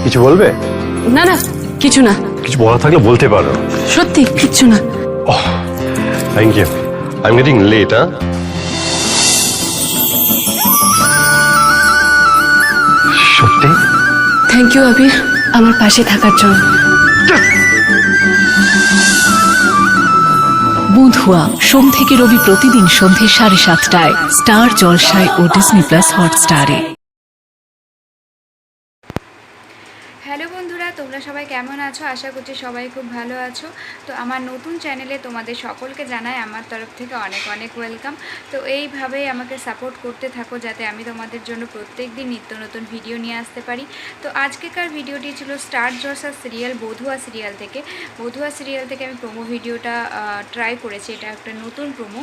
কিছু বলবে? না না, কিছু না। কিছু বলা থাকলে বলতে পারো। সত্যি কিচ্ছু না। Thank you. I am getting late. সত্যি থ্যাংক ইউ আবির, আমার পাশে থাকার জন্য। বুধুয়া সোম থেকে রবি প্রতিদিন সন্ধে 7:30টায় স্টার জলসায় ও ডিজনি প্লাস হটস্টারে। হ্যালো বন্ধুরা, তোমরা সবাই কেমন আছো? আশা করছি সবাই খুব ভালো আছো। তো আমার নতুন চ্যানেলে তোমাদের সকলকে জানাই আমার তরফ থেকে অনেক অনেক ওয়েলকাম। তো এইভাবেই আমাকে সাপোর্ট করতে থাকো যাতে আমি তোমাদের জন্য প্রত্যেক দিন নিত্য নতুন ভিডিও নিয়ে আসতে পারি। তো আজকেকার ভিডিওটি ছিল স্টার জলসা সিরিয়াল বধুয়া সিরিয়াল থেকে। বধুয়া সিরিয়াল থেকে আমি প্রোমো ভিডিওটা ট্রাই করেছি, এটা একটা নতুন প্রোমো।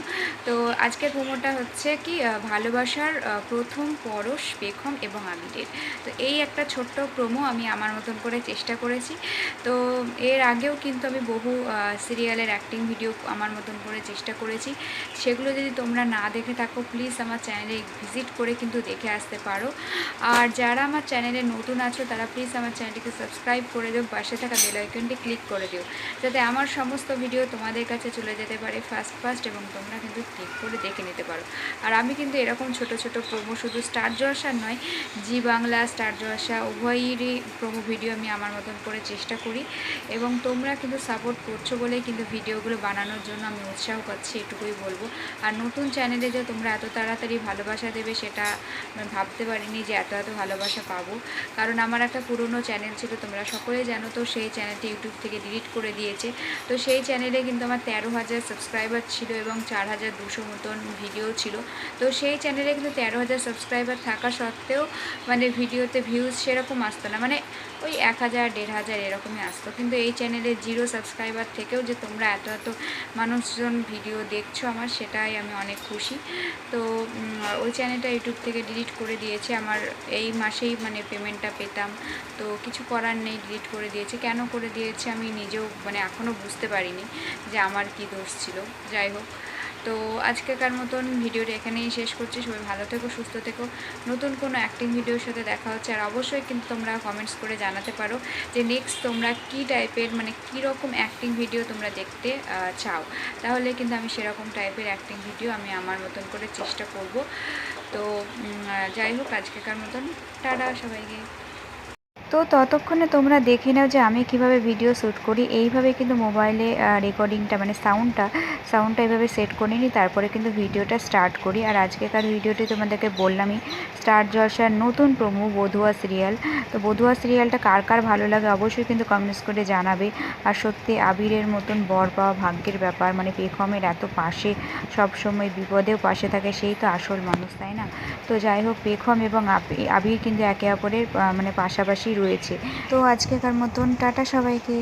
তো আজকের প্রোমোটা হচ্ছে কি ভালোবাসার প্রথম পরশ পেখম এবং আবিরের। তো এই একটা ছোট্ট প্রোমো আমি আমার মতন করে চেষ্টা করেছি। তো এর আগেও কিন্তু আমি বহু সিরিয়ালের অ্যাক্টিং ভিডিও আমার মতন করে চেষ্টা করেছি। সেগুলো যদি তোমরা না দেখে থাকো প্লিজ আমার চ্যানেলে ভিজিট করে কিন্তু দেখে আসতে পারো। আর যারা আমার চ্যানেলে নতুন আছো তারা প্লিজ আমার চ্যানেলটিকে সাবস্ক্রাইব করে দিও, পাশে থাকা বেল আইকনটি ক্লিক করে দিও যাতে আমার সমস্ত ভিডিও তোমাদের কাছে চলে যেতে পারে ফার্স্ট এবং তোমরা কিন্তু ক্লিক করে দেখে নিতে পারো। আর আমি কিন্তু এরকম ছোট ছোট প্রোমো শুধু স্টার জলসার নয়, জি বাংলা স্টার জলসা উভয়েরই প্রোমো ভিডিও আমি আমার মতন করে চেষ্টা করি এবং তোমরা কিন্তু সাপোর্ট করছো বলেই কিন্তু ভিডিওগুলো বানানোর জন্য আমি উৎসাহ পাচ্ছি, এটুকুই বলবো। আর নতুন চ্যানেলে যে তোমরা এত তাড়াতাড়ি ভালোবাসা দেবে সেটা আমি ভাবতে পারিনি যে এত ভালোবাসা পাবো। কারণ আমার একটা পুরনো চ্যানেল ছিল, তোমরা সকলেই জানো। তো সেই চ্যানেলটি ইউটিউব থেকে ডিলিট করে দিয়েছে। তো সেই চ্যানেলে কিন্তু আমার 13,000 সাবস্ক্রাইবার ছিল এবং 4,200 মতন ভিডিও ছিল। তো সেই চ্যানেলে কিন্তু 13,000 সাবস্ক্রাইবার থাকা সত্ত্বেও মানে ভিডিওতে ভিউজ সেরকম আসতো না, মানে ওই 1,000 1,500 এরকমই আসতো। কিন্তু এই চ্যানেলে 0 সাবস্ক্রাইবার থেকেও যে তোমরা এত মানুষজন ভিডিও দেখছো আমার, সেটাই আমি অনেক খুশি। তো ওই চ্যানেলটা ইউটিউব থেকে ডিলিট করে দিয়েছে। আমার এই মাসেই মানে পেমেন্টটা পেতাম, তো কিছু করার নেই, ডিলিট করে দিয়েছে। কেন করে দিয়েছে আমি নিজেও মানে এখনও বুঝতে পারিনি যে আমার কি দোষ ছিল। যাই হোক, তো আজকেকার মতন ভিডিওটা এখানেই শেষ করছি। সবাই ভালো থেকো, সুস্থ থেকো। নতুন কোনো অ্যাক্টিং ভিডিওর সাথে দেখা হচ্ছে। আর অবশ্যই কিন্তু তোমরা কমেন্টস করে জানাতে পারো যে নেক্সট তোমরা কী টাইপের মানে কীরকম অ্যাক্টিং ভিডিও তোমরা দেখতে চাও, তাহলে কিন্তু আমি সেরকম টাইপের অ্যাক্টিং ভিডিও আমি আমার মতন করে চেষ্টা করব। তো যাই হোক, আজকেকার মতন টাটা সবাইকে। তো ততক্ষণে তোমরা দেখে নাও যে আমি কিভাবে ভিডিও শ্যুট করি। এইভাবে কিন্তু মোবাইলে রেকর্ডিংটা মানে সাউন্ডটা এইভাবে সেট করে নিই, তারপরে কিন্তু ভিডিওটা স্টার্ট করি। আর আজকেকার ভিডিওটি তোমাদেরকে বললামই স্টার জলসার নতুন প্রোমো বধুয়া সিরিয়াল। তো বধুয়া সিরিয়ালটা কার কার ভালো লাগে অবশ্যই কিন্তু কমেন্টস করে জানাবে। আর সত্যি আবিরের মতন বর পাওয়া ভাগ্যের ব্যাপার, মানে পেখমের এত পাশে সবসময় বিপদেও পাশে থাকে, সেই তো আসল মানুষ, তাই না? তো যাই হোক, পেখম এবং আবির কিন্তু একে অপরের মানে পাশাপাশি রয়েছে। তো আজকেকার মতন টাটা সবাইকে।